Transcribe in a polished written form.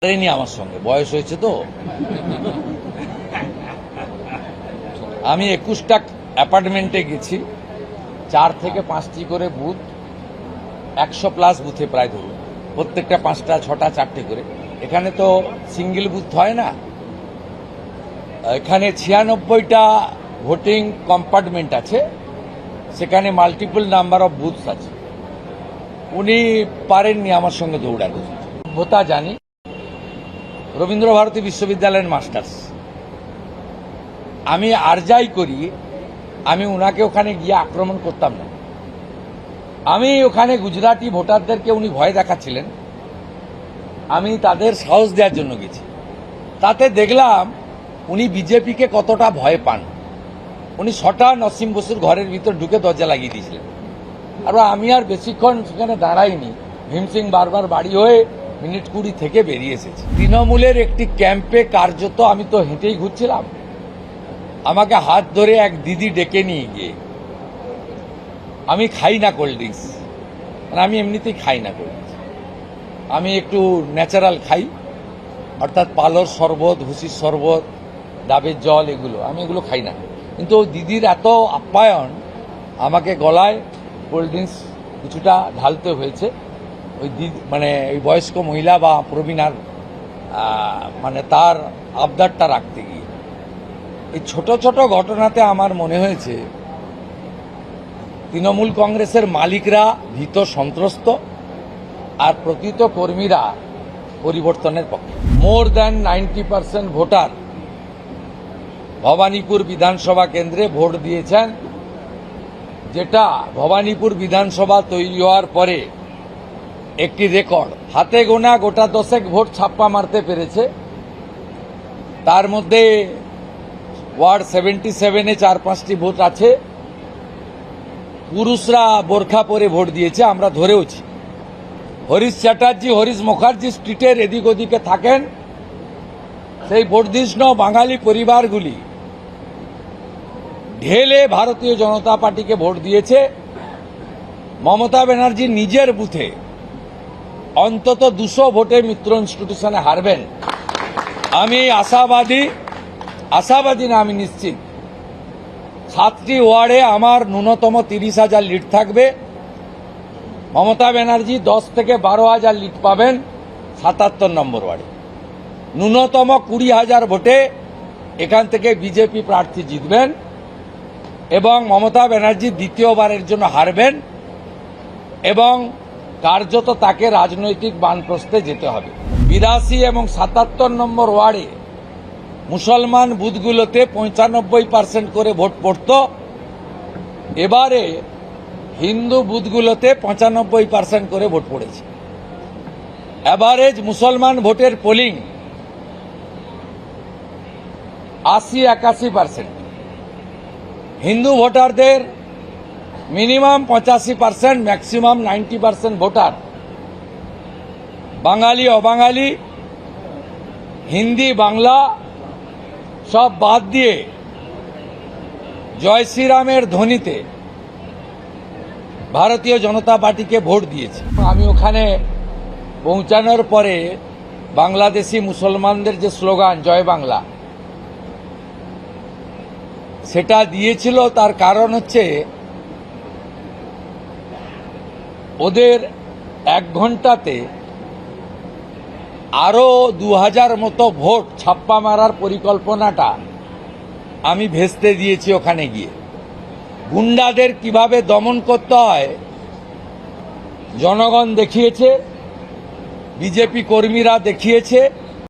পারেনি আমার সঙ্গে, বয়স হয়েছে তো। আমি 21টা অ্যাপার্টমেন্টে গেছি, 4 থেকে 5টি করে বুথ, 100+ বুথে প্রায় ধরুন, প্রত্যেকটা 5টা 6টা 4টে করে। এখানে তো সিঙ্গেল বুথ হয় না, এখানে 96টা ভোটিং কম্পার্টমেন্ট আছে, সেখানে মাল্টিপল নাম্বার অফ বুথস আছে। উনি পারেননি আমার সঙ্গে দৌড়াতে। ভোতা জানি, রবীন্দ্রভারতী বিশ্ববিদ্যালয়ের মাস্টার্স। আমি আর যাই করি, আমি ওনাকে ওখানে গিয়ে আক্রমণ করতাম না। আমি ওখানে গুজরাটি ভোটারদেরকে উনি ভয় দেখাচ্ছিলেন, আমি তাদের সাহস দেওয়ার জন্য গেছি। তাতে দেখলাম উনি বিজেপিকে কতটা ভয় পান। উনি 6টা নসিম বসুর ঘরের ভিতর ঢুকে দরজা লাগিয়ে দিয়েছিলেন। আর আমি আর বেশিক্ষণ সেখানে দাঁড়াইনি, ভীমসিং বারবার বাড়ি হয়ে মিনিট 20 থেকে বেরিয়ে এসেছি। তৃণমূলের একটি ক্যাম্পে কার্যত আমি তো হেঁটেই ঘুরছিলাম, আমাকে হাত ধরে এক দিদি ডেকে নিয়ে গিয়ে, আমি খাই না কোল্ড ড্রিঙ্কস, মানে আমি এমনিতেই খাই না কোল্ড ড্রিঙ্কস, আমি একটু ন্যাচারাল খাই, অর্থাৎ পালর শরবত, ভুসির শরবত, ডাবের জল, আমি এগুলো খাই না। কিন্তু ওই দিদির এত আপ্যায়ন, আমাকে গলায় কোল্ড ড্রিঙ্কস কিছুটা ঢালতে হয়েছে। ওই দিদি মানে ওই বয়স্ক মহিলা বা প্রবীণার মানে তার আবদারটা রাখতে গিয়ে। এই ছোট ছোট ঘটনাতে আমার মনে হয়েছে তৃণমূল কংগ্রেসের মালিকরা ভীত সন্ত্রস্ত, আর প্রকৃত কর্মীরা পরিবর্তনের পক্ষে। মোর দ্যান 90% ভোটার ভবানীপুর বিধানসভা কেন্দ্রে ভোট দিয়েছেন, যেটা ভবানীপুর বিধানসভা তৈরি হওয়ার পরে একটি রেকর্ড। হাতে গোনা গোটা 10 ভোট ছাপ্পা মারতে পেরেছে। তার মধ্যে ওয়ার্ড 77-এ 4-5টি ভোট আছে, পুরুষরা বোরখা পরে ভোট দিয়েছে, আমরা ধরেওছি। হরিশ চ্যাটার্জি, হরিশ মুখার্জি স্ট্রিটের এদিক ওদিকে থাকেন, সেই বর্ধিষ্ণু বাঙালি পরিবারগুলি ঢেলে ভারতীয় জনতা পার্টিকে ভোট দিয়েছে। মমতা ব্যানার্জি নিজের বুথে অন্তত 200 ভোটে মিত্র ইনস্টিটিউশনে হারবেন। আমি আশাবাদী না, আমি নিশ্চিত 7টি ওয়ার্ডে আমার ন্যূনতম 30,000 লিড থাকবে। মমতা ব্যানার্জি 10 থেকে 12,000 লিড পাবেন 77 নম্বর ওয়ার্ডে। ন্যূনতম 20,000 ভোটে এখান থেকে বিজেপি প্রার্থী জিতবেন এবং মমতা ব্যানার্জি দ্বিতীয়বারের জন্য হারবেন, এবং কার্যত তাকে রাজনৈতিক বানপ্রস্থে যেতে হবে। 82 এবং 77 নম্বর ওয়ার্ডে মুসলমান বুথগুলোতে 95% করে ভোট পড়ত, এবারে হিন্দু বুথগুলোতে 95% করে ভোট পড়েছে। অ্যাভারেজ মুসলমান ভোটের পোলিং 80-81%। হিন্দু ভোটারদের মিনিমাম 85%, ম্যাক্সিমাম 90% ভোটার। বাঙালি অবাঙালি, হিন্দি বাংলা সব বাদ দিয়ে জয় শ্রীরামের ধ্বনিতে ভারতীয় জনতা পার্টিকে ভোট দিয়েছে। আমি ওখানে পৌঁছানোর পরে বাংলাদেশি মুসলমানদের যে স্লোগান জয় বাংলা, সেটা দিয়েছিল। তার কারণ হচ্ছে ওদের 1 ঘন্টাতে আরো 2000 মতো ভোট ছাপ্পা মারার পরিকল্পনাটা আমি ভেস্তে দিয়েছি ওখানে গিয়ে। গুন্ডাদের কিভাবে দমন করতে হয় জনগণ দেখিয়েছে, বিজেপি কর্মীরা দেখিয়েছে।